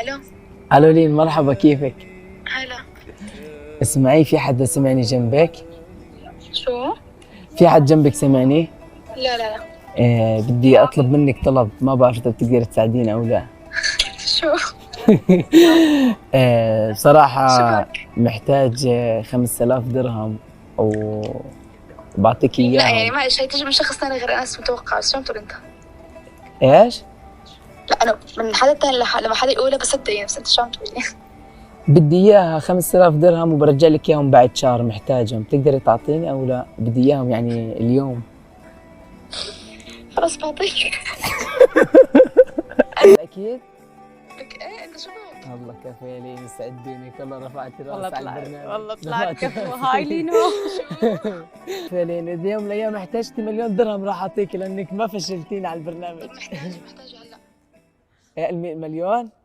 الو. الو لين، مرحبا، كيفك؟ هلا. اسمعي، في حدا سمعني جنبك؟ شو؟ في حد جنبك سمعني؟ لا لا لا. بدي اطلب منك طلب، ما بعرف اذا بتقدري تساعديني او لا. شو؟ بصراحة شبك؟ محتاج 5000 درهم وبعطيك لا يعني اياهم. معلش، هي تجي من شخص ثاني غير انس متوقع، بس شو عم تقول انت؟ ايش؟ لا انا من حدا ثاني لما حدا يقولها بصدق يعني، بس انت شو عم تقولي؟ بدي اياها 5000 درهم وبرجع لك اياهم بعد شهر، محتاجهم، تقدري تعطيني او لا؟ بدي اياهم يعني اليوم. خلص بعطيك. اكيد. لك ايه انت شو بك؟ الله كفيلي، يسعدني، والله رفعت والله راسي على طلعت البرنامج. والله طلعت رفعت كفو. راسي. هاي لينو. فعليا اذا يوم من الايام احتجتي مليون درهم راح اعطيك، لانك ما فشلتيني على البرنامج. محتاج هلا. المليون